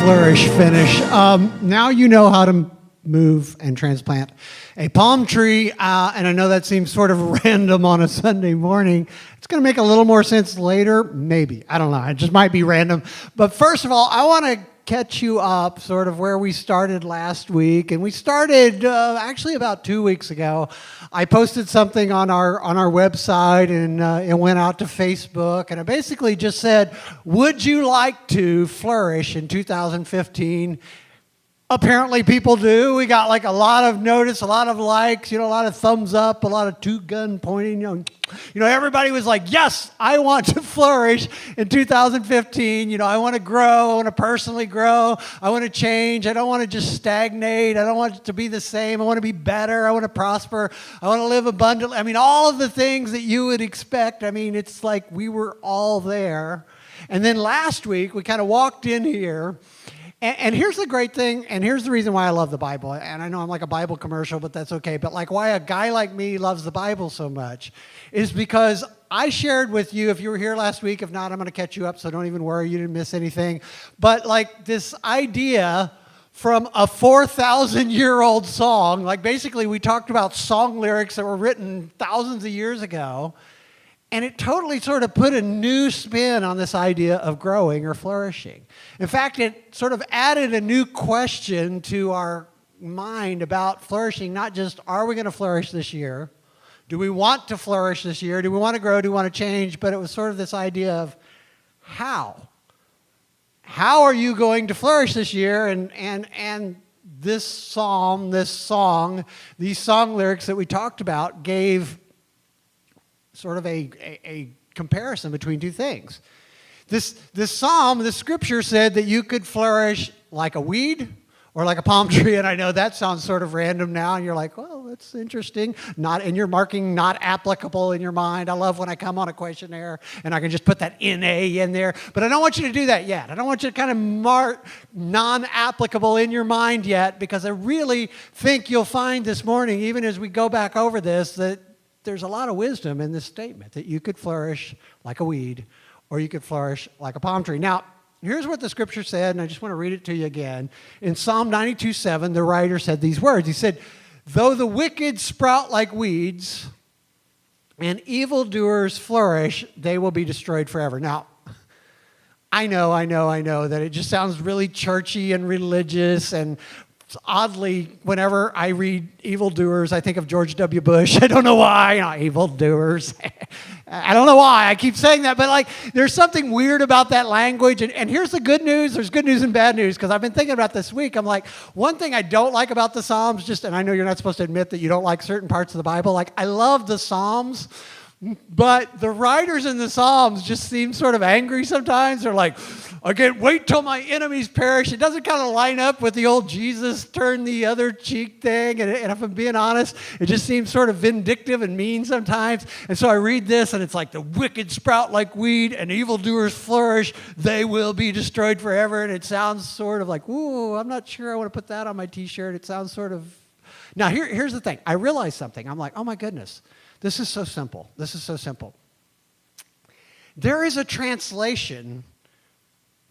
Flourish finish. Now you know how to move and transplant a palm tree, and I know that seems sort of random on a Sunday morning. It's going to make a little more sense later, maybe. I don't know. It just might be random. But first of all, I want to catch you up sort of where we started last week, and we started actually about 2 weeks ago. I posted something on our website, and it went out to Facebook, and I basically just said, would you like to flourish in 2015? Apparently people do. We got like a lot of notice, a lot of likes, a lot of thumbs up, a lot of two-gun pointing. Everybody was like, yes, I want to flourish in 2015. I want to grow. I want to personally grow. I want to change. I don't want to just stagnate. I don't want it to be the same. I want to be better. I want to prosper. I want to live abundantly. All of the things that you would expect. It's like we were all there. And then last week, we kind of walked in here. And here's the great thing, and here's the reason why I love the Bible. And I know I'm like a Bible commercial, but that's okay. But like why a guy like me loves the Bible so much is because I shared with you, if you were here last week, if not, I'm going to catch you up, so don't even worry, you didn't miss anything. But like this idea from a 4,000-year-old song, like basically we talked about song lyrics that were written thousands of years ago, and it totally sort of put a new spin on this idea of growing or flourishing. In fact, it sort of added a new question to our mind about flourishing, not just are we going to flourish this year? Do we want to flourish this year? Do we want to grow? Do we want to change? But it was sort of this idea of how. How are you going to flourish this year? And this psalm, this song, these song lyrics that we talked about gave sort of a comparison between two things. This psalm, this scripture said that you could flourish like a weed or like a palm tree, and I know that sounds sort of random now, and you're like, well, that's interesting. And you're marking not applicable in your mind. I love when I come on a questionnaire and I can just put that NA in there, but I don't want you to do that yet. I don't want you to kind of mark non-applicable in your mind yet, because I really think you'll find this morning, even as we go back over this, that there's a lot of wisdom in this statement, that you could flourish like a weed or you could flourish like a palm tree. Now, here's what the scripture said, and I just want to read it to you again. In Psalm 92:7, the writer said these words. He said, though the wicked sprout like weeds and evildoers flourish, they will be destroyed forever. Now, I know that it just sounds really churchy and religious, and oddly, whenever I read evildoers, I think of George W. Bush. I don't know why. Evildoers. I don't know why I keep saying that, but like there's something weird about that language. And here's the good news. There's good news and bad news, because I've been thinking about this week. I'm like, one thing I don't like about the Psalms, and I know you're not supposed to admit that you don't like certain parts of the Bible. Like, I love the Psalms, but the writers in the Psalms just seem sort of angry sometimes. They're like, I can't wait till my enemies perish. It doesn't kind of line up with the old Jesus turn the other cheek thing. And if I'm being honest, it just seems sort of vindictive and mean sometimes. And so I read this, and it's like the wicked sprout like weed and evildoers flourish. They will be destroyed forever. And it sounds sort of like, ooh, I'm not sure I want to put that on my T-shirt. It sounds sort of... Now, here's the thing. I realized something. I'm like, oh, my goodness. This is so simple. This is so simple. There is a translation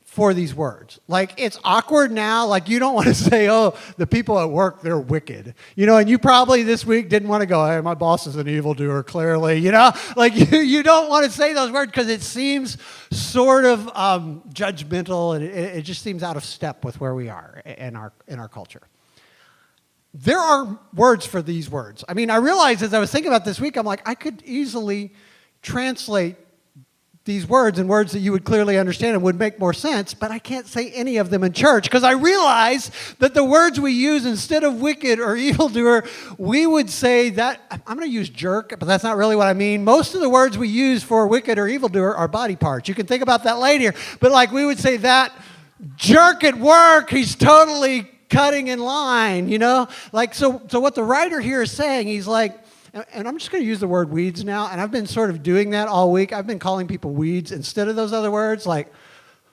for these words. Like, it's awkward now. Like, you don't want to say, oh, the people at work, they're wicked. And you probably this week didn't want to go, hey, my boss is an evildoer, clearly. Like, you don't want to say those words because it seems sort of judgmental, and it just seems out of step with where we are in our culture. There are words for these words. I realized as I was thinking about this week, I'm like, I could easily translate these words and words that you would clearly understand and would make more sense, but I can't say any of them in church, because I realize that the words we use instead of wicked or evildoer, we would say that, I'm going to use jerk, but that's not really what I mean. Most of the words we use for wicked or evildoer are body parts. You can think about that later, but like we would say that jerk at work, he's totally cutting in line, Like, so what the writer here is saying, he's like, and I'm just going to use the word weeds now, and I've been sort of doing that all week. I've been calling people weeds instead of those other words, like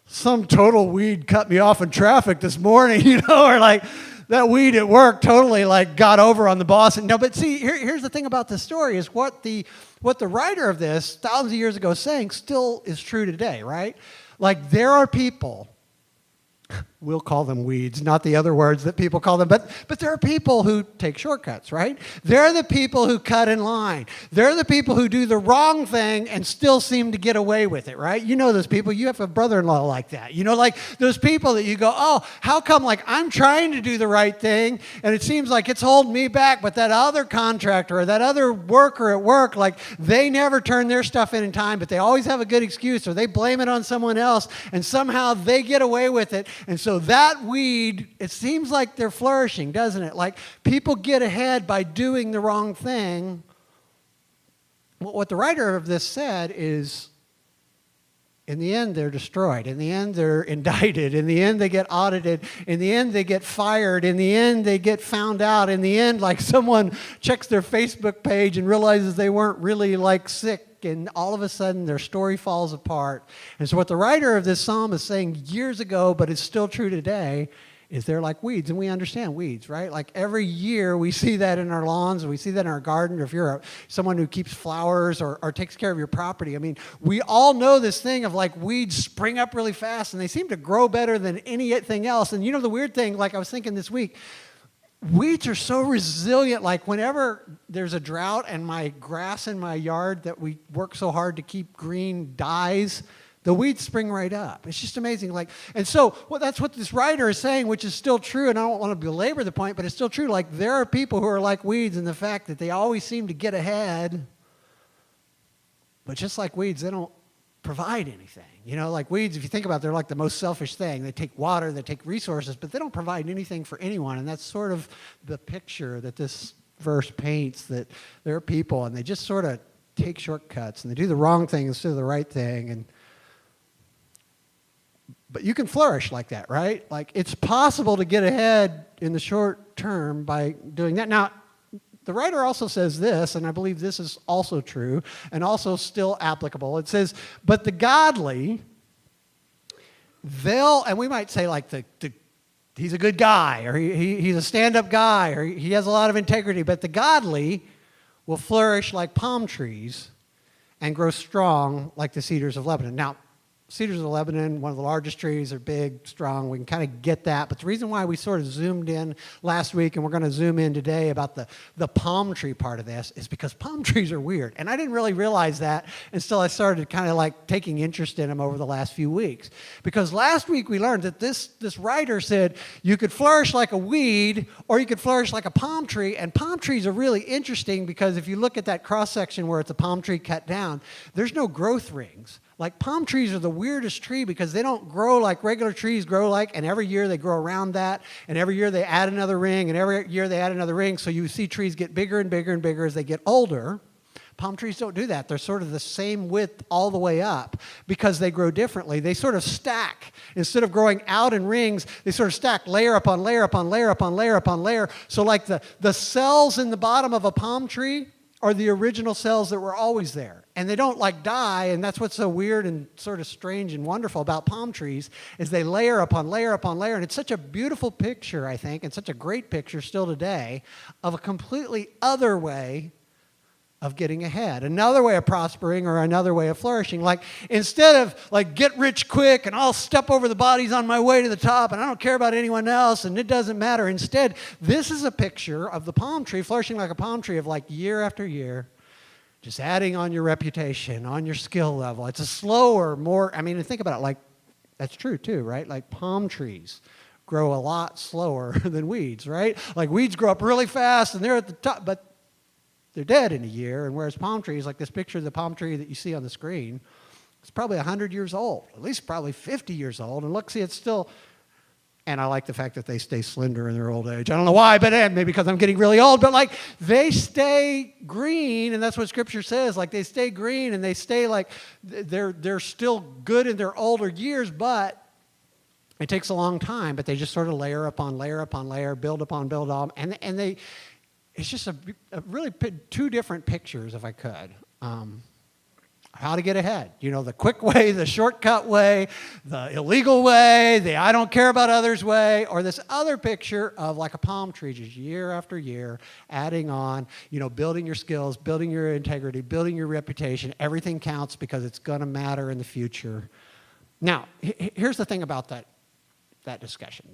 some total weed cut me off in traffic this morning, or like that weed at work totally like got over on the boss. No, but see, here's the thing about this story is what the writer of this thousands of years ago is saying still is true today, right? Like, there are people We'll call them weeds, not the other words that people call them. But there are people who take shortcuts, right? They're the people who cut in line. They're the people who do the wrong thing and still seem to get away with it, right? You know those people. You have a brother-in-law like that. You know, like those people that you go, oh, how come like I'm trying to do the right thing and it seems like it's holding me back, but that other contractor or that other worker at work, like they never turn their stuff in time, but they always have a good excuse or they blame it on someone else and somehow they get away with it. And so that weed, it seems like they're flourishing, doesn't it? Like people get ahead by doing the wrong thing. What the writer of this said is, in the end, they're destroyed. In the end, they're indicted. In the end, they get audited. In the end, they get fired. In the end, they get found out. In the end, like someone checks their Facebook page and realizes they weren't really like sick. And all of a sudden, their story falls apart. And so what the writer of this psalm is saying years ago, but it's still true today, is they're like weeds. And we understand weeds, right? Like every year, we see that in our lawns, and we see that in our garden. Or if you're someone who keeps flowers or takes care of your property, I mean, we all know this thing of like weeds spring up really fast, and they seem to grow better than anything else. And you know the weird thing, like I was thinking this week, weeds are so resilient. Like whenever there's a drought and my grass in my yard that we work so hard to keep green dies, the weeds spring right up. It's just amazing. Like, and so that's what this writer is saying, which is still true. And I don't want to belabor the point, but it's still true. Like there are people who are like weeds in the fact that they always seem to get ahead. But just like weeds, they don't provide anything. You know, like weeds, if you think about it, they're like the most selfish thing. They take water, they take resources, but they don't provide anything for anyone. And that's sort of the picture that this verse paints, that there are people and they just sort of take shortcuts and they do the wrong thing instead of the right thing. But you can flourish like that, right? Like it's possible to get ahead in the short term by doing that. Now, the writer also says this, and I believe this is also true and also still applicable. It says, but the godly, and we might say like he's a good guy, or he's a stand-up guy, or he has a lot of integrity, but the godly will flourish like palm trees and grow strong like the cedars of Lebanon. Now, cedars of Lebanon, one of the largest trees, are big, strong. We can kind of get that. But the reason why we sort of zoomed in last week, and we're going to zoom in today about the palm tree part of this, is because palm trees are weird. And I didn't really realize that until I started kind of like taking interest in them over the last few weeks. Because last week we learned that this writer said you could flourish like a weed or you could flourish like a palm tree. And palm trees are really interesting because if you look at that cross-section where it's a palm tree cut down, there's no growth rings. Like palm trees are the weirdest tree because they don't grow like regular trees grow like, and every year they grow around that, and every year they add another ring, and every year they add another ring, so you see trees get bigger and bigger and bigger as they get older. Palm trees don't do that. They're sort of the same width all the way up because they grow differently. They sort of stack. Instead of growing out in rings, they sort of stack layer upon layer upon layer upon layer upon layer. So like the cells in the bottom of a palm tree are the original cells that were always there. And they don't like die, and that's what's so weird and sort of strange and wonderful about palm trees is they layer upon layer upon layer. And it's such a beautiful picture, I think, and such a great picture still today of a completely other way of getting ahead, another way of prospering or another way of flourishing. Like instead of like get rich quick and I'll step over the bodies on my way to the top and I don't care about anyone else and it doesn't matter. Instead, this is a picture of the palm tree flourishing like a palm tree of like year after year, just adding on your reputation, on your skill level. It's a slower, more, I mean, think about it, like that's true too, right? Like palm trees grow a lot slower than weeds, right? Like weeds grow up really fast and they're at the top, but they're dead in a year, and whereas palm trees, like this picture of the palm tree that you see on the screen, it's probably 100 years old, at least probably 50 years old. And look, see, it's still, and I like the fact that they stay slender in their old age. I don't know why, but maybe because I'm getting really old, but like they stay green, and that's what Scripture says. Like they stay green, and they stay like they're still good in their older years, but it takes a long time. But they just sort of layer upon layer upon layer, build upon build on, and they. It's just a really two different pictures, if I could. How to get ahead. You know, the quick way, the shortcut way, the illegal way, the I don't care about others way, or this other picture of like a palm tree, just year after year, adding on, you know, building your skills, building your integrity, building your reputation. Everything counts because it's going to matter in the future. Now, here's the thing about that. that discussion.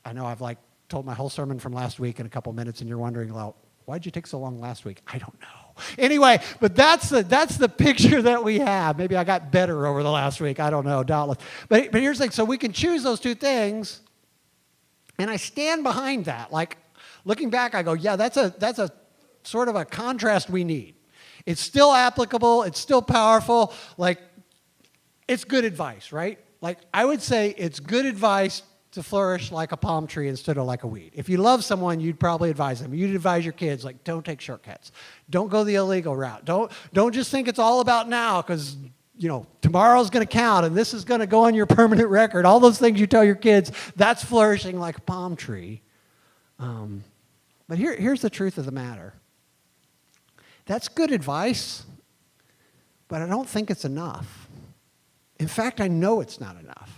I know I've told my whole sermon from last week in a couple minutes, and you're wondering, well, why'd you take so long last week? I don't know. Anyway, but that's the picture that we have. Maybe I got better over the last week. I don't know, doubtless. But here's the thing. So we can choose those two things, and I stand behind that. Like, looking back, I go, yeah, that's a sort of a contrast we need. It's still applicable. It's still powerful. Like, it's good advice, right? Like, I would say it's good advice to flourish like a palm tree instead of like a weed. If you love someone, you'd probably advise them. You'd advise your kids, like, don't take shortcuts. Don't go the illegal route. Don't just think it's all about now, because, tomorrow's going to count and this is going to go on your permanent record. All those things you tell your kids, that's flourishing like a palm tree. But here's the truth of the matter. That's good advice, but I don't think it's enough. In fact, I know it's not enough.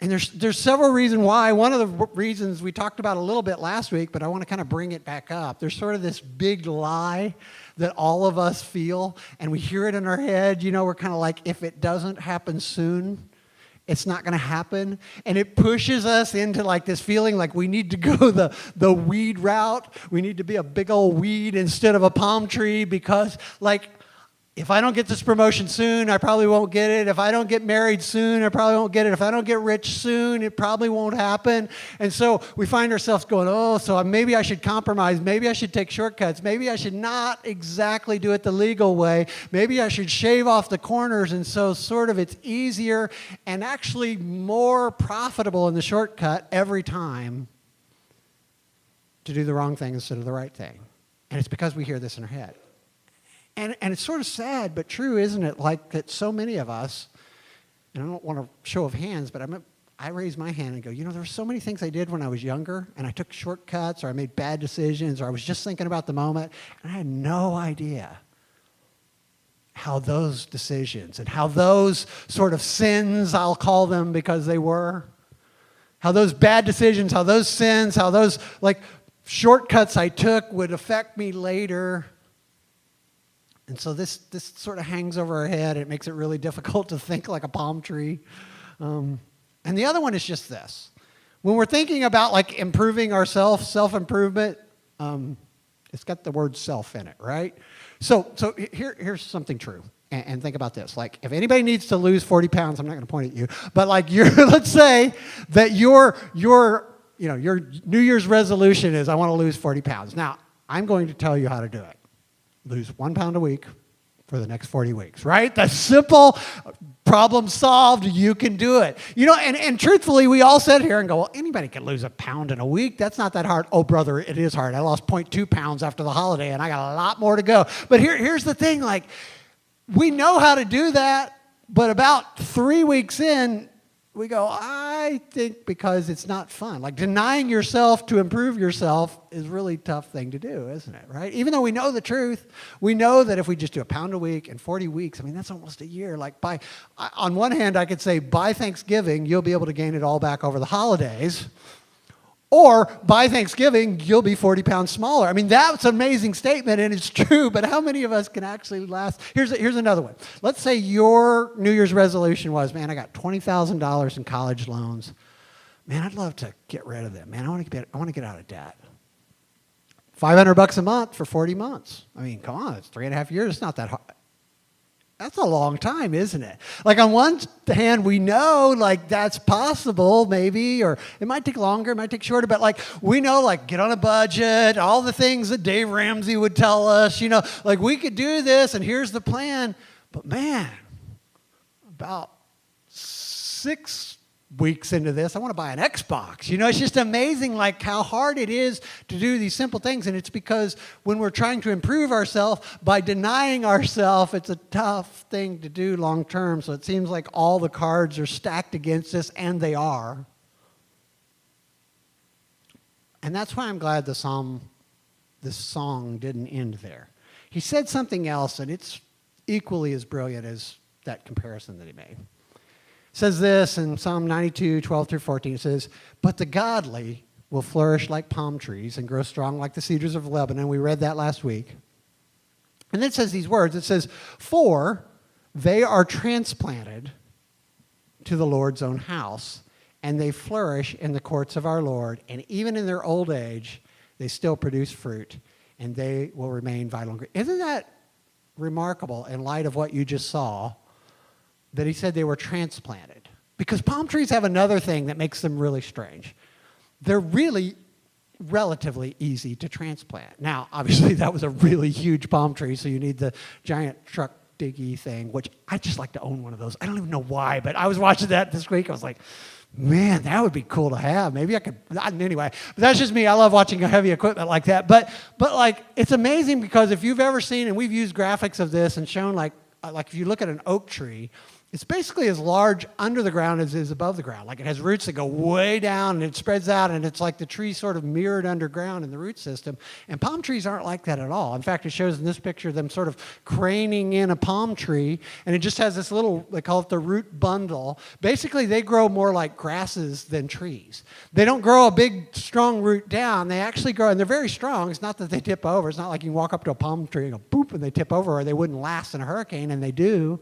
And there's several reasons why. One of the reasons we talked about a little bit last week, but I want to kind of bring it back up. There's sort of this big lie that all of us feel, and we hear it in our head. We're kind of like, if it doesn't happen soon, it's not going to happen. And it pushes us into like this feeling like we need to go the weed route. We need to be a big old weed instead of a palm tree, because if I don't get this promotion soon, I probably won't get it. If I don't get married soon, I probably won't get it. If I don't get rich soon, it probably won't happen. And so we find ourselves going, so maybe I should compromise. Maybe I should take shortcuts. Maybe I should not exactly do it the legal way. Maybe I should shave off the corners. And so sort of it's easier and actually more profitable in the shortcut every time to do the wrong thing instead of the right thing. And it's because we hear this in our head. And it's sort of sad, but true, isn't it? Like that so many of us, and I don't want a show of hands, but I raise my hand and go, there were so many things I did when I was younger, and I took shortcuts, or I made bad decisions, or I was just thinking about the moment, and I had no idea how those decisions and how those sort of sins, I'll call them because they were, how those bad decisions, how those sins, how those shortcuts I took would affect me later. And so this sort of hangs over our head. It makes it really difficult to think like a palm tree. And the other one is just this. When we're thinking about improving ourselves, self-improvement, it's got the word self in it, right? So here's something true. And think about this. If anybody needs to lose 40 pounds, I'm not going to point at you, but let's say that your New Year's resolution is, I want to lose 40 pounds. Now, I'm going to tell you how to do it. Lose 1 pound a week for the next 40 weeks, right? That's simple, problem solved, you can do it. And truthfully, we all sit here and go, well, anybody can lose a pound in a week. That's not that hard. Oh, brother, it is hard. I lost 0.2 pounds after the holiday, and I got a lot more to go. But here's the thing, we know how to do that, but about 3 weeks in, we go, I think because it's not fun. Denying yourself to improve yourself is a really tough thing to do, isn't it, right? Even though we know the truth, we know that if we just do a pound a week and 40 weeks, that's almost a year. On one hand, I could say by Thanksgiving, you'll be able to gain it all back over the holidays. Or by Thanksgiving, you'll be 40 pounds smaller. That's an amazing statement, and it's true, but how many of us can actually last? Here's another one. Let's say your New Year's resolution was, I got $20,000 in college loans. I'd love to get rid of them. I want to get out of debt. $500 a month for 40 months. Come on, it's 3.5 years. It's not that hard. That's a long time, isn't it? On one hand, we know, that's possible, maybe, or it might take longer, it might take shorter, but, we know, get on a budget, all the things that Dave Ramsey would tell us, we could do this, and here's the plan. But, man, about 6 weeks into this, I want to buy an Xbox. It's just amazing how hard it is to do these simple things. And it's because when we're trying to improve ourselves, by denying ourselves, it's a tough thing to do long term. So it seems like all the cards are stacked against us, and they are. And that's why I'm glad this song didn't end there. He said something else, and it's equally as brilliant as that comparison that he made. Says this in Psalm 92, 12 through 14. It says, but the godly will flourish like palm trees and grow strong like the cedars of Lebanon. We read that last week. And then it says these words. It says, for they are transplanted to the Lord's own house and they flourish in the courts of our Lord, and even in their old age, they still produce fruit, and they will remain vital and great. Isn't that remarkable in light of what you just saw, that he said they were transplanted? Because palm trees have another thing that makes them really strange. They're really relatively easy to transplant. Now, obviously, that was a really huge palm tree, so you need the giant truck diggy thing, which I just like to own one of those. I don't even know why, but I was watching that this week. I was like, man, that would be cool to have. Maybe I could, anyway. But that's just me. I love watching heavy equipment like that. But like, it's amazing because if you've ever seen, and we've used graphics of this and shown like if you look at an oak tree, it's basically as large under the ground as it is above the ground. Like it has roots that go way down and it spreads out, and it's like the tree sort of mirrored underground in the root system. And palm trees aren't like that at all. In fact, it shows in this picture them sort of craning in a palm tree, and it just has this little, they call it the root bundle. Basically, they grow more like grasses than trees. They don't grow a big, strong root down. They actually grow, and they're very strong. It's not that they tip over. It's not like you can walk up to a palm tree and go boop, and they tip over, or they wouldn't last in a hurricane, and they do.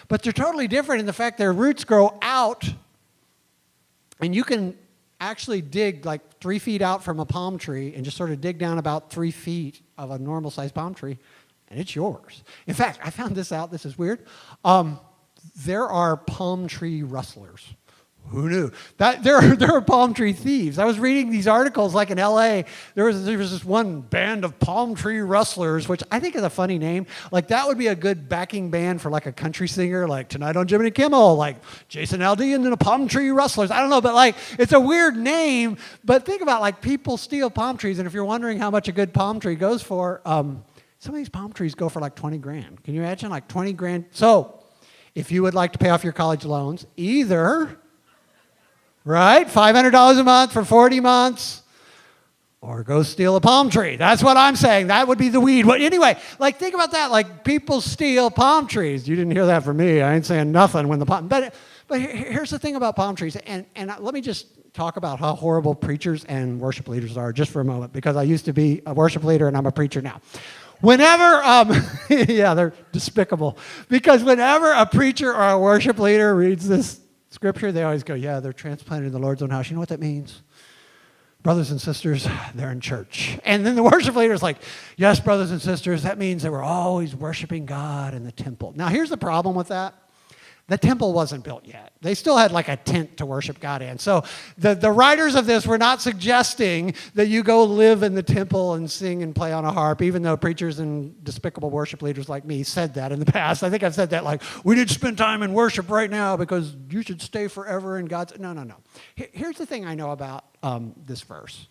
But they're totally different in the fact their roots grow out, and you can actually dig like 3 feet out from a palm tree and just sort of dig down about 3 feet of a normal-sized palm tree, and it's yours. In fact, I found this out. This is weird. There are palm tree rustlers. Who knew? That there are palm tree thieves. I was reading these articles like in L.A. There was this one band of palm tree rustlers, which I think is a funny name. Like that would be a good backing band for like a country singer, like Tonight on Jiminy Kimmel, like Jason Aldean and the Palm Tree Rustlers. I don't know, but like it's a weird name. But think about like people steal palm trees, and if you're wondering how much a good palm tree goes for, some of these palm trees go for like 20 grand. Can you imagine like 20 grand? So if you would like to pay off your college loans, either... right? $500 a month for 40 months. Or go steal a palm tree. That's what I'm saying. That would be the weed. But anyway, like think about that. Like people steal palm trees. You didn't hear that from me. I ain't saying nothing when the palm... But here's the thing about palm trees. And let me just talk about how horrible preachers and worship leaders are just for a moment. Because I used to be a worship leader and I'm a preacher now. Whenever, yeah, they're despicable. Because whenever a preacher or a worship leader reads this Scripture, they always go, yeah, they're transplanted in the Lord's own house. You know what that means? Brothers and sisters, they're in church. And then the worship leader's like, yes, brothers and sisters, that means they were always worshiping God in the temple. Now, here's the problem with that. The temple wasn't built yet. They still had like a tent to worship God in. So the writers of this were not suggesting that you go live in the temple and sing and play on a harp, even though preachers and despicable worship leaders like me said that in the past. I think I've said that like, we need to spend time in worship right now because you should stay forever in God's... No. Here's the thing I know about this verse.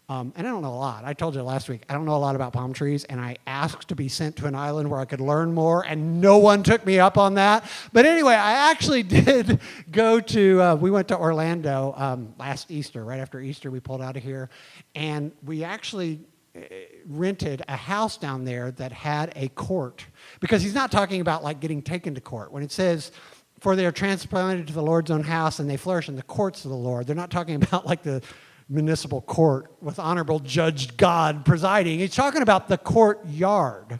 And I don't know a lot. I told you last week, I don't know a lot about palm trees, and I asked to be sent to an island where I could learn more, and no one took me up on that. But anyway, I actually did go to, we went to Orlando last Easter. Right after Easter, we pulled out of here, and we actually rented a house down there that had a court. Because he's not talking about like getting taken to court. When it says... for they are transplanted to the Lord's own house, and they flourish in the courts of the Lord. They're not talking about like the municipal court with honorable judge God presiding. He's talking about the courtyard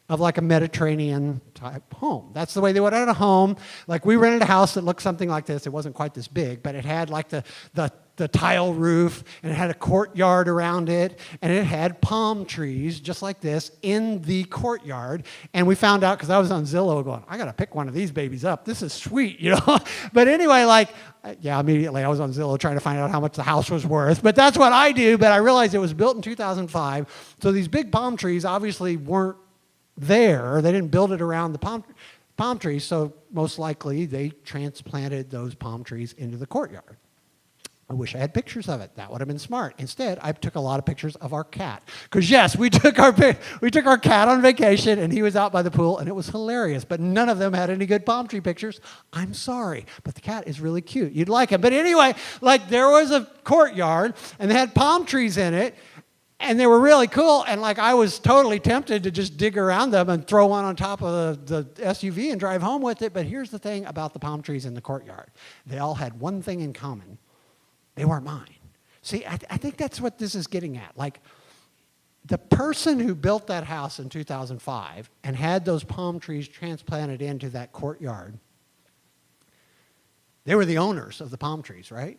of like a Mediterranean type home. That's the way they would have a home. Like we rented a house that looked something like this. It wasn't quite this big, but it had like the tile roof, and it had a courtyard around it, and it had palm trees just like this in the courtyard. And we found out, because I was on Zillow going, I got to pick one of these babies up. This is sweet, you know. But anyway, like, yeah, immediately I was on Zillow trying to find out how much the house was worth. But that's what I do. But I realized it was built in 2005. So these big palm trees obviously weren't there. They didn't build it around the palm trees. So most likely they transplanted those palm trees into the courtyard. I wish I had pictures of it. That would have been smart. Instead, I took a lot of pictures of our cat. Because yes, we took our cat on vacation, and he was out by the pool, and it was hilarious. But none of them had any good palm tree pictures. I'm sorry, but the cat is really cute. You'd like him. But anyway, like there was a courtyard, and they had palm trees in it, and they were really cool. And like I was totally tempted to just dig around them and throw one on top of the SUV and drive home with it. But here's the thing about the palm trees in the courtyard. They all had one thing in common. They weren't mine. See, I think that's what this is getting at. Like, the person who built that house in 2005 and had those palm trees transplanted into that courtyard, They were the owners of the palm trees, right?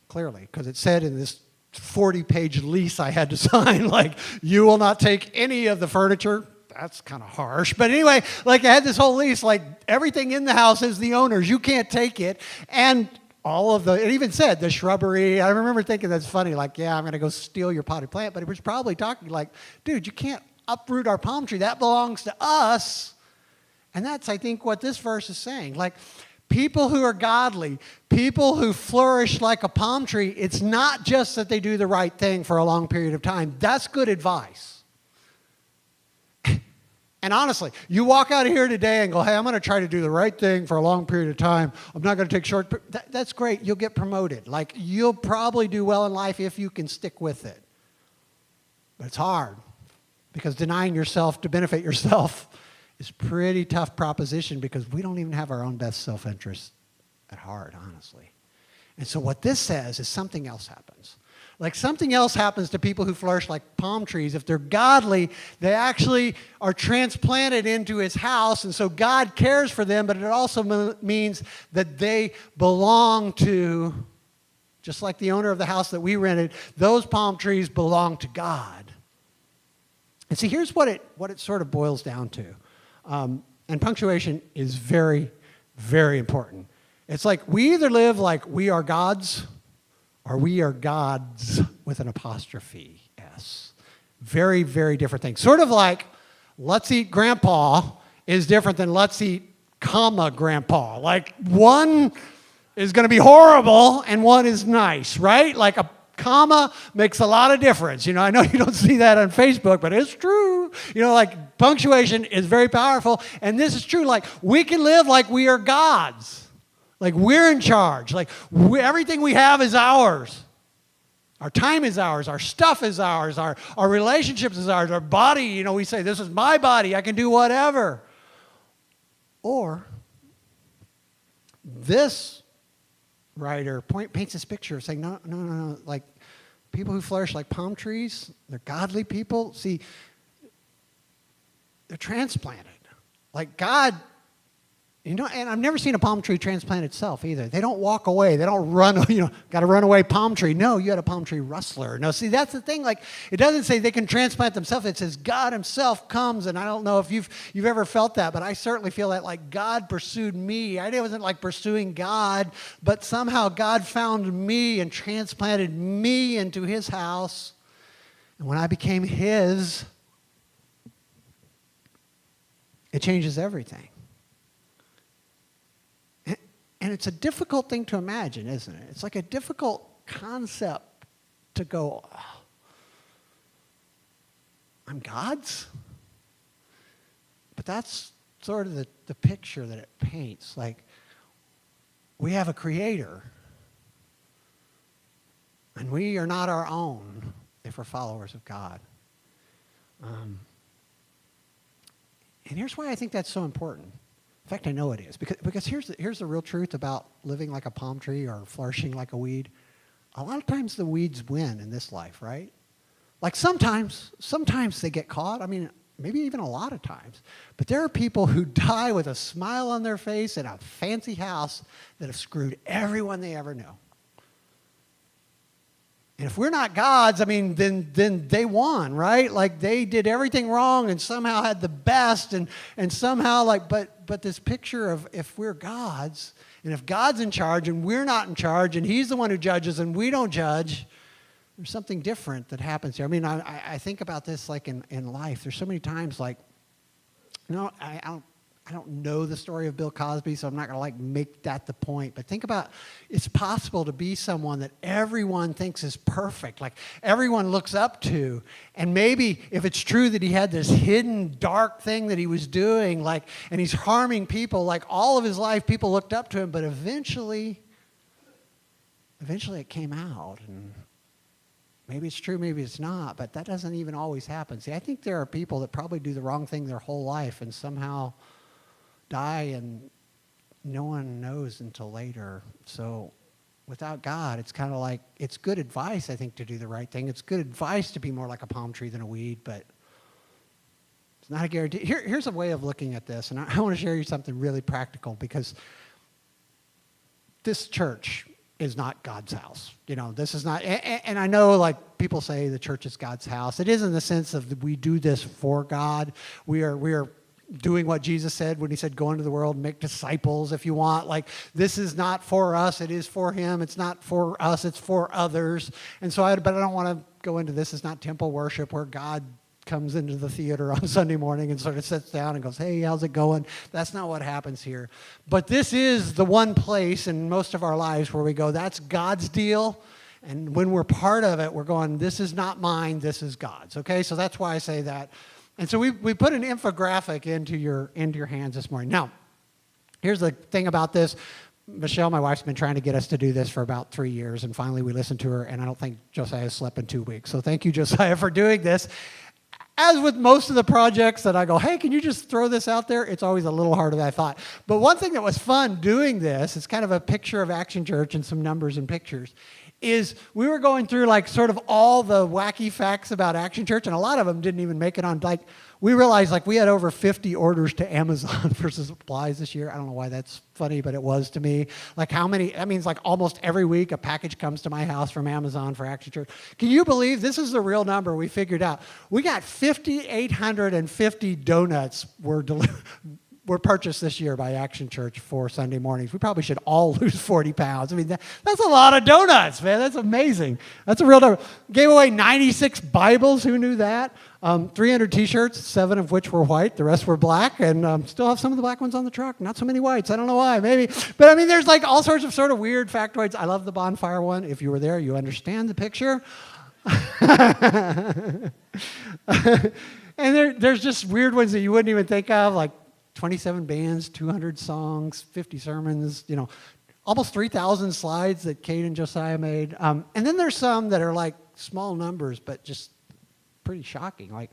Clearly, because it said in this 40-page lease I had to sign, like, you will not take any of the furniture. That's kind of harsh. But anyway, like, I had this whole lease, like, everything in the house is the owner's. You can't take it. And all of it even said the shrubbery. I remember thinking that's funny, like, yeah, I'm going to go steal your potted plant. But it was probably talking like, dude, you can't uproot our palm tree. That belongs to us. And that's, I think, what this verse is saying. Like, people who are godly, people who flourish like a palm tree, it's not just that they do the right thing for a long period of time. That's good advice. And honestly, you walk out of here today and go, hey, I'm going to try to do the right thing for a long period of time. I'm not going to take short. That's great. You'll get promoted. Like, you'll probably do well in life if you can stick with it. But it's hard, because denying yourself to benefit yourself is a pretty tough proposition, because we don't even have our own best self-interest at heart, honestly. And so what this says is something else happens. Like, something else happens to people who flourish like palm trees. If they're godly, they actually are transplanted into his house, and so God cares for them, but it also means that they belong to, just like the owner of the house that we rented, those palm trees belong to God. And see, here's what it sort of boils down to. And punctuation is very, very important. It's like, we either live like we are gods, or we are gods with an apostrophe S. Very, very different things. Sort of like, let's eat grandpa is different than let's eat comma grandpa. Like, one is going to be horrible and one is nice, right? Like, a comma makes a lot of difference. You know, I know you don't see that on Facebook, but it's true. You know, like, punctuation is very powerful. And this is true. Like, we can live like we are gods. Like, we're in charge. Like, everything we have is ours. Our time is ours. Our stuff is ours. Our relationships is ours. Our body, you know, we say, this is my body. I can do whatever. Or this writer paints this picture of saying, no. Like, people who flourish like palm trees, they're godly people. See, they're transplanted. Like, God, you know, and I've never seen a palm tree transplant itself either. They don't walk away. They don't run, you know, got to run away palm tree. No, you had a palm tree rustler. No, see, that's the thing. Like, it doesn't say they can transplant themselves. It says God himself comes, and I don't know if you've ever felt that, but I certainly feel that, like, God pursued me. I wasn't like pursuing God, but somehow God found me and transplanted me into his house. And when I became his, it changes everything. And it's a difficult thing to imagine, isn't it? It's like a difficult concept to go, oh, I'm God's? But that's sort of the picture that it paints. Like, we have a creator, and we are not our own if we're followers of God. And here's why I think that's so important. In fact, I know it is. Because here's the real truth about living like a palm tree or flourishing like a weed. A lot of times the weeds win in this life, right? Like, sometimes they get caught. I mean, maybe even a lot of times. But there are people who die with a smile on their face in a fancy house that have screwed everyone they ever know. And if we're not God's, I mean, then they won, right? Like, they did everything wrong and somehow had the best, and somehow, like, but this picture of, if we're God's, and if God's in charge and we're not in charge, and he's the one who judges and we don't judge, there's something different that happens here. I mean, I think about this, like, in life. There's so many times, like, you know, I don't know the story of Bill Cosby, so I'm not going to, like, make that the point. But think about, it's possible to be someone that everyone thinks is perfect, like everyone looks up to. And maybe if it's true that he had this hidden dark thing that he was doing, like, and he's harming people, like, all of his life people looked up to him, but eventually it came out. And maybe it's true, maybe it's not, but that doesn't even always happen. See, I think there are people that probably do the wrong thing their whole life and somehow die, and no one knows until later. So without God, it's kind of like, it's good advice, I think, to do the right thing. It's good advice to be more like a palm tree than a weed, but it's not a guarantee. Here's a way of looking at this, and I want to share you something really practical, because this church is not God's house. This is not, and I know like people say the church is God's house. It is in the sense of we do this for God. We are doing what Jesus said when he said, go into the world and make disciples if you want. Like, this is not for us, it is for him. It's not for us, it's for others. And so, but I don't want to go into this is not temple worship where God comes into the theater on Sunday morning and sort of sits down and goes, hey, how's it going? That's not what happens here. But this is the one place in most of our lives where we go, that's God's deal. And when we're part of it, we're going, this is not mine, this is God's. Okay, so that's why I say that. And so we put an infographic into your hands this morning. Now, here's the thing about this. Michelle, my wife's been trying to get us to do this for about 3 years, and finally we listened to her, and I don't think Josiah slept in 2 weeks. So thank you, Josiah, for doing this. As with most of the projects that I go, hey, can you just throw this out there? It's always a little harder than I thought. But one thing that was fun doing this, it's kind of a picture of Action Church and some numbers and pictures, is we were going through like sort of all the wacky facts about Action Church, and a lot of them didn't even make it on. Like, we realized like we had over 50 orders to Amazon for supplies this year. I don't know why that's funny, but it was to me. Like how many, that means like almost every week a package comes to my house from Amazon for Action Church. Can you believe this is the real number we figured out? We got 5,850 donuts were purchased this year by Action Church for Sunday mornings. We probably should all lose 40 pounds. I mean, that's a lot of donuts, man. That's amazing. That's a real number. Gave away 96 Bibles. Who knew that? 300 T-shirts, 7 of which were white. The rest were black, and still have some of the black ones on the truck. Not so many whites. I don't know why. Maybe. But, I mean, there's like all sorts of sort of weird factoids. I love the bonfire one. If you were there, you understand the picture. And there's just weird ones that you wouldn't even think of, like 27 bands, 200 songs, 50 sermons, almost 3,000 slides that Kate and Josiah made. And then there's some that are like small numbers, but just pretty shocking. Like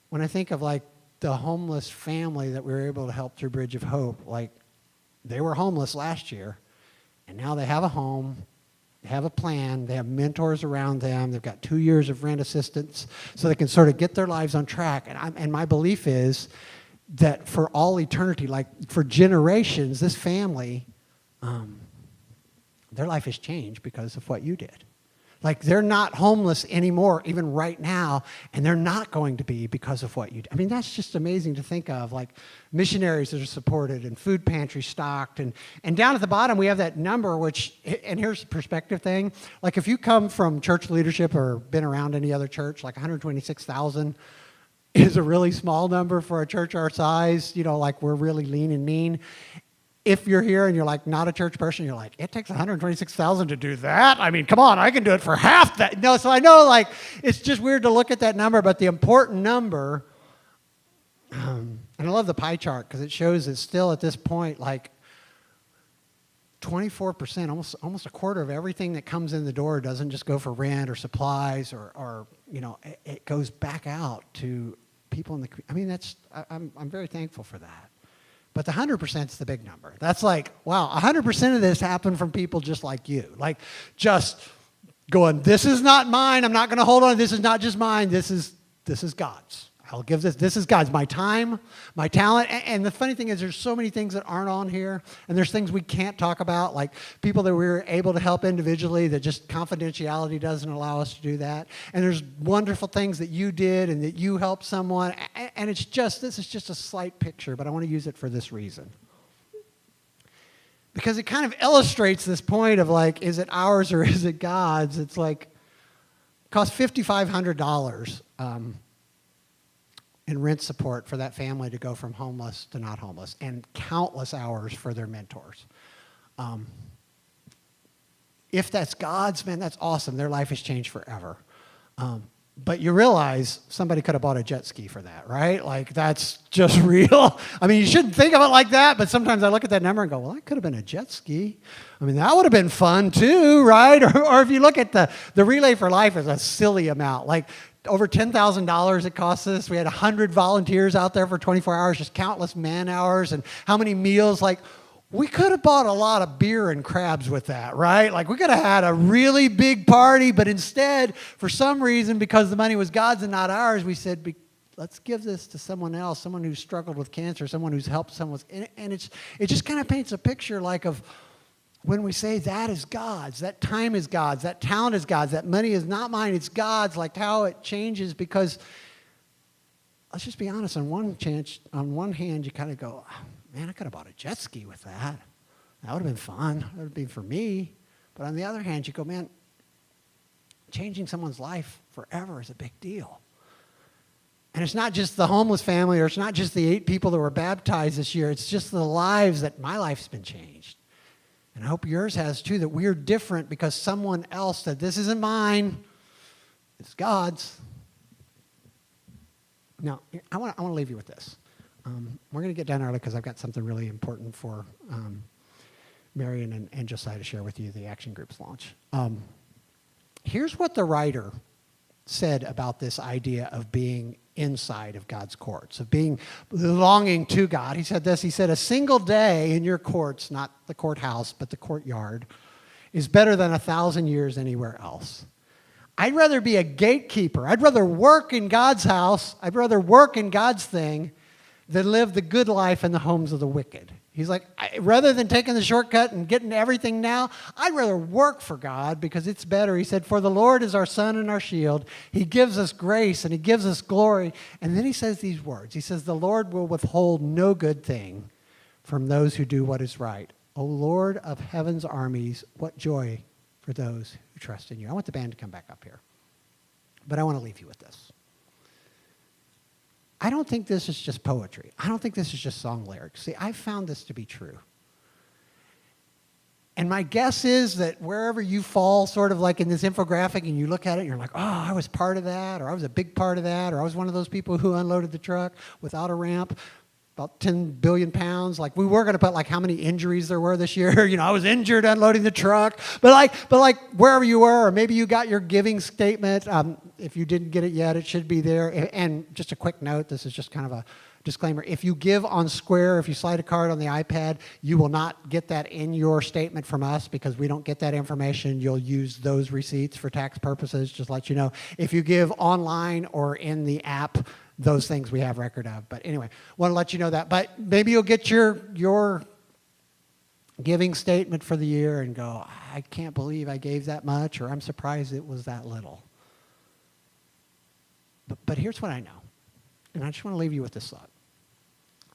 when I think of like the homeless family that we were able to help through Bridge of Hope, like they were homeless last year, and now they have a home. They have a plan. They have mentors around them. They've got 2 years of rent assistance so they can sort of get their lives on track. And my belief is that for all eternity, like for generations, this family, their life has changed because of what you did. Like they're not homeless anymore, even right now, and they're not going to be because of what you did. I mean, that's just amazing to think of, like missionaries that are supported and food pantries stocked. And down at the bottom, we have that number, which, and here's the perspective thing. Like if you come from church leadership or been around any other church, like 126,000 is a really small number for a church our size, like we're really lean and mean. If you're here and you're like not a church person, you're like, it takes 126,000 to do that? I mean, come on, I can do it for half that. No, so I know like it's just weird to look at that number, but the important number, and I love the pie chart because it shows it's still at this point like 24%, almost a quarter of everything that comes in the door doesn't just go for rent or supplies or it goes back out to people in the community. I mean, I'm very thankful for that. But the 100% is the big number. That's like, wow, 100% of this happened from people just like you. Like just going, this is not mine. I'm not going to hold on. This is not just mine. This is God's. I'll give this. This is God's. My time, my talent. And the funny thing is there's so many things that aren't on here. And there's things we can't talk about, like people that we were able to help individually that just confidentiality doesn't allow us to do that. And there's wonderful things that you did and that you helped someone. And this is just a slight picture, but I want to use it for this reason. Because it kind of illustrates this point of like, is it ours or is it God's? It's like, it cost $5,500. And rent support for that family to go from homeless to not homeless, and countless hours for their mentors. If that's God's, man, that's awesome. Their life has changed forever. But you realize somebody could have bought a jet ski for that, right? Like, that's just real. I mean, you shouldn't think of it like that, but sometimes I look at that number and go, well, that could have been a jet ski. I mean, that would have been fun too, right? Or if you look at the Relay for Life is a silly amount. Like, over $10,000 it cost us. We had 100 volunteers out there for 24 hours, just countless man hours, and how many meals. Like, we could have bought a lot of beer and crabs with that, right? Like, we could have had a really big party, but instead, for some reason, because the money was God's and not ours, we said, let's give this to someone else, someone who's struggled with cancer, someone who's helped someone with, and it just kind of paints a picture like of when we say that is God's, that time is God's, that talent is God's, that money is not mine, it's God's, like how it changes, because let's just be honest, on one hand, you kind of go, oh, man, I could have bought a jet ski with that. That would have been fun. That would have been for me. But on the other hand, you go, man, changing someone's life forever is a big deal. And it's not just the homeless family, or it's not just the 8 people that were baptized this year. It's just the lives that my life's been changed. And I hope yours has too, that we're different because someone else said, this isn't mine, it's God's. Now, I want to leave you with this. We're going to get done early because I've got something really important for Marion and Josiah to share with you, the Action Groups launch. Here's what the writer said about this idea of being inside of God's courts, of belonging to God. He said this, he said, a single day in your courts, not the courthouse, but the courtyard, is better than 1,000 years anywhere else. I'd rather be a gatekeeper. I'd rather work in God's house. I'd rather work in God's thing than live the good life in the homes of the wicked. He's like, rather than taking the shortcut and getting everything now, I'd rather work for God because it's better. He said, for the Lord is our sun and our shield. He gives us grace and he gives us glory. And then he says these words. He says, the Lord will withhold no good thing from those who do what is right. O Lord of heaven's armies, what joy for those who trust in you. I want the band to come back up here. But I want to leave you with this. I don't think this is just poetry. I don't think this is just song lyrics. See, I've found this to be true. And my guess is that wherever you fall, sort of like in this infographic, and you look at it and you're like, oh, I was part of that, or I was a big part of that, or I was one of those people who unloaded the truck without a ramp, about 10 billion pounds. Like, we were going to put like how many injuries there were this year. You know, I was injured unloading the truck. But like wherever you were, or maybe you got your giving statement. If you didn't get it yet, it should be there. And just a quick note, this is just kind of a disclaimer. If you give on Square, if you slide a card on the iPad, you will not get that in your statement from us because we don't get that information. You'll use those receipts for tax purposes, just let you know. If you give online or in the app, those things we have record of. But anyway, want to let you know that. But maybe you'll get your giving statement for the year and go, I can't believe I gave that much, or I'm surprised it was that little. But here's what I know, and I just want to leave you with this thought.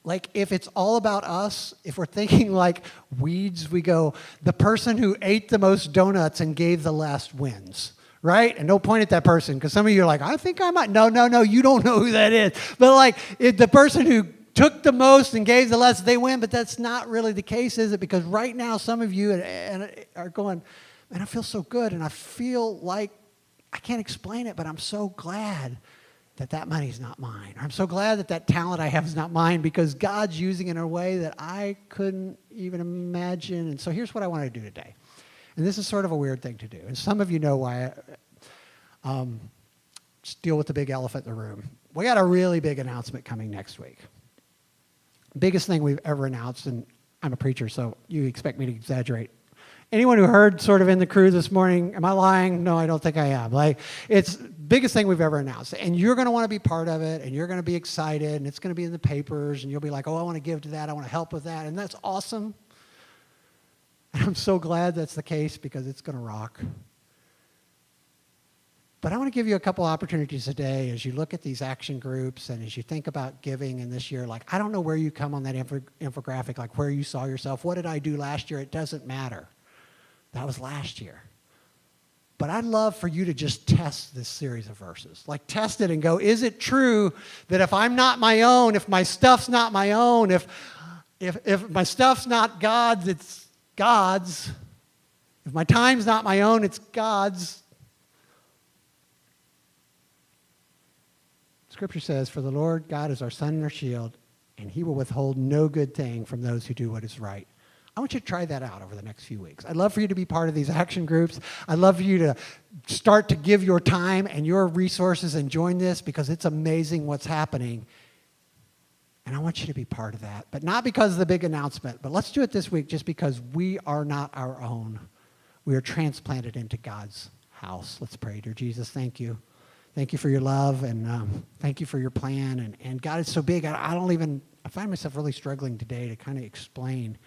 Like, if it's all about us, if we're thinking like weeds, we go, the person who ate the most donuts and gave the last wins. Right? And don't point at that person, because some of you are like, I think I might. No, you don't know who that is. But like, the person who took the most and gave the less, they win. But that's not really the case, is it? Because right now, some of you are going, man, I feel so good. And I feel like, I can't explain it, but I'm so glad that money's not mine. I'm so glad that talent I have is not mine, because God's using it in a way that I couldn't even imagine. And so here's what I want to do today. And this is sort of a weird thing to do. And some of you know why I just deal with the big elephant in the room. We got a really big announcement coming next week. Biggest thing we've ever announced, and I'm a preacher, so you expect me to exaggerate. Anyone who heard sort of in the crew this morning, am I lying? No, I don't think I am. Like, it's biggest thing we've ever announced. And you're going to want to be part of it, and you're going to be excited, and it's going to be in the papers, and you'll be like, oh, I want to give to that, I want to help with that, and that's awesome. And I'm so glad that's the case, because it's going to rock. But I want to give you a couple opportunities today as you look at these action groups and as you think about giving in this year. Like, I don't know where you come on that infographic, like where you saw yourself. What did I do last year? It doesn't matter. That was last year. But I'd love for you to just test this series of verses. Like, test it and go, is it true that if I'm not my own, if my stuff's not my own, if my stuff's not God's, it's God's. If my time's not my own, it's God's. Scripture says, for the Lord God is our sun and our shield, and he will withhold no good thing from those who do what is right. I want you to try that out over the next few weeks. I'd love for you to be part of these action groups. I'd love for you to start to give your time and your resources and join this, because it's amazing what's happening. And I want you to be part of that. But not because of the big announcement, but let's do it this week just because we are not our own. We are transplanted into God's house. Let's pray. Dear Jesus, thank you. Thank you for your love, and thank you for your plan. And God is so big, I find myself really struggling today to kind of explain,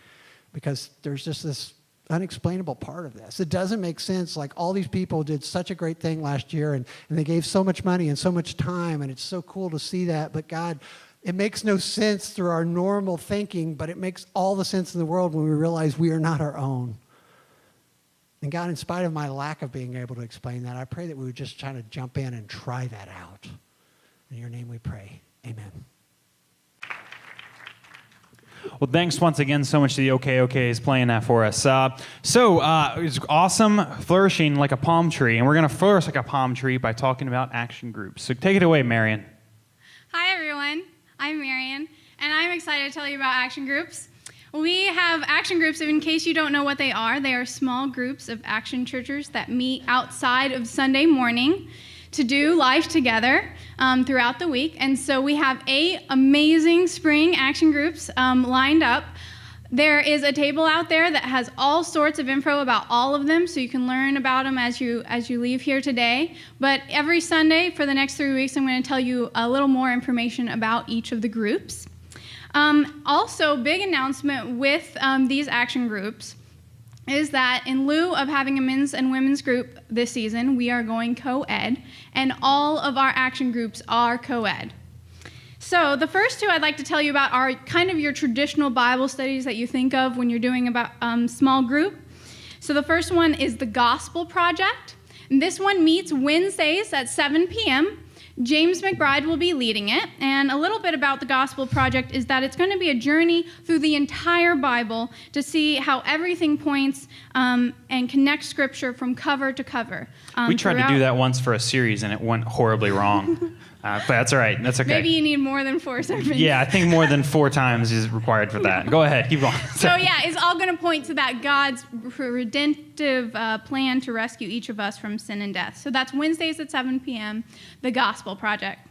because there's just this unexplainable part of this. It doesn't make sense. Like, all these people did such a great thing last year, and they gave so much money and so much time, and it's so cool to see that. But God, it makes no sense through our normal thinking, but it makes all the sense in the world when we realize we are not our own. And God, in spite of my lack of being able to explain that, I pray that we would just try to jump in and try that out. In your name we pray. Amen. Well, thanks once again so much to the OKs playing that for us. It's awesome, flourishing like a palm tree, and we're going to flourish like a palm tree by talking about action groups. So take it away, Marion. Hi, everyone. I'm Marion, and I'm excited to tell you about action groups. We have action groups, in case you don't know what they are small groups of action churchers that meet outside of Sunday morning to do life together throughout the week. And so we have 8 amazing spring action groups lined up. There is a table out there that has all sorts of info about all of them, so you can learn about them as you leave here today. But every Sunday for the next 3 weeks, I'm going to tell you a little more information about each of the groups. Also, big announcement with these action groups is that in lieu of having a men's and women's group this season, we are going co-ed, and all of our action groups are co-ed. So the first 2 I'd like to tell you about are kind of your traditional Bible studies that you think of when you're doing about small group. So the first one is the Gospel Project. And this one meets Wednesdays at 7 p.m. James McBride will be leading it, and a little bit about the Gospel Project is that it's going to be a journey through the entire Bible to see how everything points and connects Scripture from cover to cover. We tried to do that once for a series, and it went horribly wrong. But that's all right. That's okay. Maybe you need more than 4 sermons. Yeah, I think more than 4 times is required for that. Go ahead. Keep going. So yeah, it's all going to point to that God's redemptive plan to rescue each of us from sin and death. So that's Wednesdays at 7 p.m., the Gospel Project.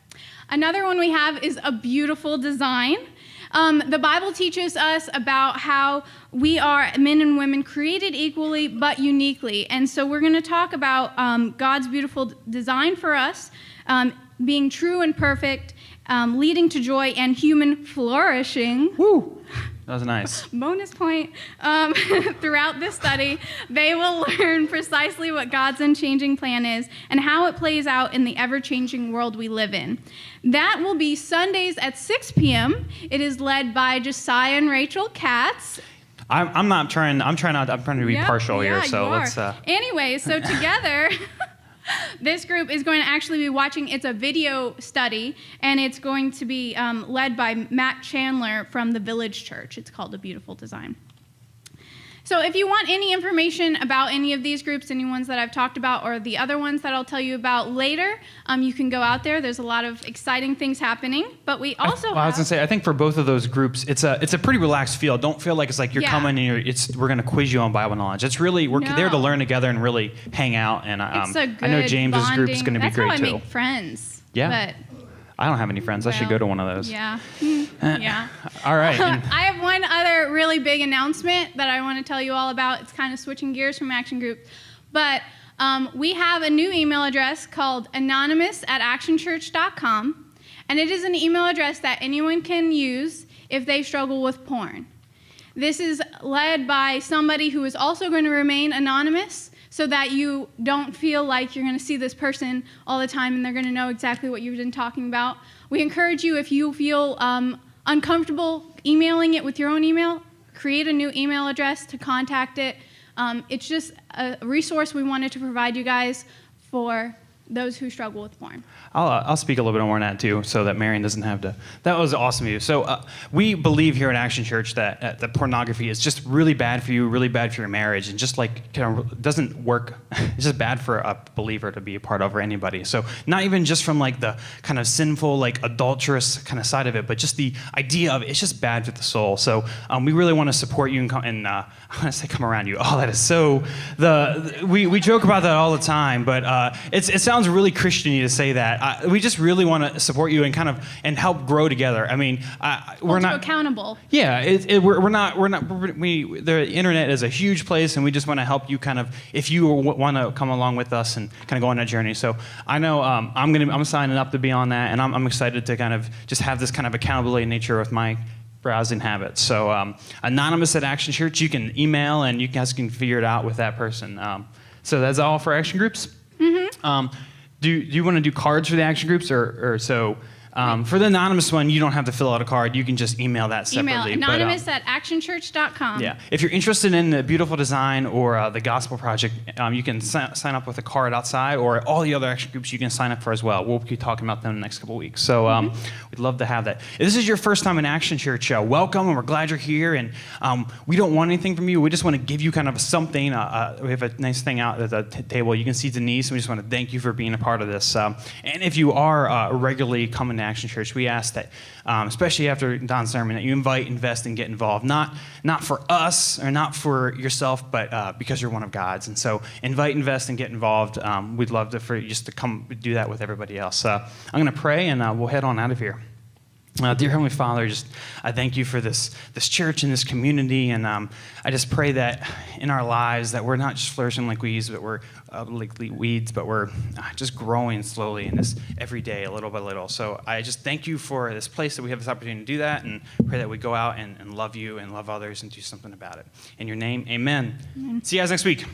Another one we have is a beautiful design. The Bible teaches us about how we are men and women created equally but uniquely. And so we're going to talk about God's beautiful design for us, being true and perfect, leading to joy and human flourishing. Woo! That was nice. Bonus point. Throughout this study, they will learn precisely what God's unchanging plan is and how it plays out in the ever-changing world we live in. That will be Sundays at 6 p.m. It is led by Josiah and Rachel Katz. I'm trying to be partial here, so let's... Anyway, so together... This group is going to actually be watching, it's a video study, and it's going to be led by Matt Chandler from the Village Church. It's called A Beautiful Design. So if you want any information about any of these groups, any ones that I've talked about, or the other ones that I'll tell you about later, you can go out there. There's a lot of exciting things happening. But we also I was going to say, I think for both of those groups, it's a pretty relaxed feel. Don't feel like it's like you're coming and we're going to quiz you on Bible knowledge. It's really, we're there to learn together and really hang out. And it's a good I know James's bonding. group is going to be great too. That's how I make friends. Yeah. But, I don't have any friends. I should go to one of those. Yeah. Yeah. All right. I have one other really big announcement that I want to tell you all about. It's kind of switching gears from action group. But we have a new email address called anonymous@actionchurch.com. And it is an email address that anyone can use if they struggle with porn. This is led by somebody who is also going to remain anonymous, so that you don't feel like you're going to see this person all the time and they're going to know exactly what you've been talking about. We encourage you, if you feel uncomfortable emailing it with your own email, create a new email address to contact it. It's just a resource we wanted to provide you guys for those who struggle with porn. I'll speak a little bit more on that too, so that Marion doesn't have to. That was awesome of you. So we believe here at Action Church that that pornography is just really bad for you, really bad for your marriage, and just like kind of doesn't work. It's just bad for a believer to be a part of, or anybody. So not even just from like the kind of sinful, like adulterous kind of side of it, but just the idea of it's just bad for the soul. So we really want to support you and I want to say come around you. Oh, that is so. We joke about that all the time, but it sounds really Christian-y to say that. We just really want to support you and kind of and help grow together. I mean, we're not accountable. Yeah, the internet is a huge place, and we just want to help you kind of if you want to come along with us and kind of go on that journey. So I know I'm signing up to be on that, and I'm excited to kind of just have this kind of accountability nature with my browsing habits. So anonymous at Action Church, you can email and you guys can figure it out with that person. So that's all for action groups. Do you want to do cards for the action groups or so? For the anonymous one, you don't have to fill out a card. You can just email that separately. Email anonymous at actionchurch.com. Yeah. If you're interested in the beautiful design or the gospel project, you can sign up with a card outside, or all the other action groups you can sign up for as well. We'll be talking about them in the next couple of weeks. So we'd love to have that. If this is your first time in Action Church, welcome, and we're glad you're here. And we don't want anything from you. We just want to give you kind of something. We have a nice thing out at the table. You can see Denise, and we just want to thank you for being a part of this. And if you are regularly coming to Action Church, we ask that, especially after Don's sermon, that you invite, invest, and get involved. Not for us or not for yourself, but because you're one of God's. And so invite, invest, and get involved. We'd love for you just to come do that with everybody else. I'm going to pray, and we'll head on out of here. Dear Heavenly Father, I thank you for this church and this community, and I just pray that in our lives that we're not just flourishing like weeds, but we're but we're just growing slowly in this every day, little by little. So I just thank you for this place that we have this opportunity to do that, and pray that we go out and love you and love others and do something about it. In your name, amen. See you guys next week.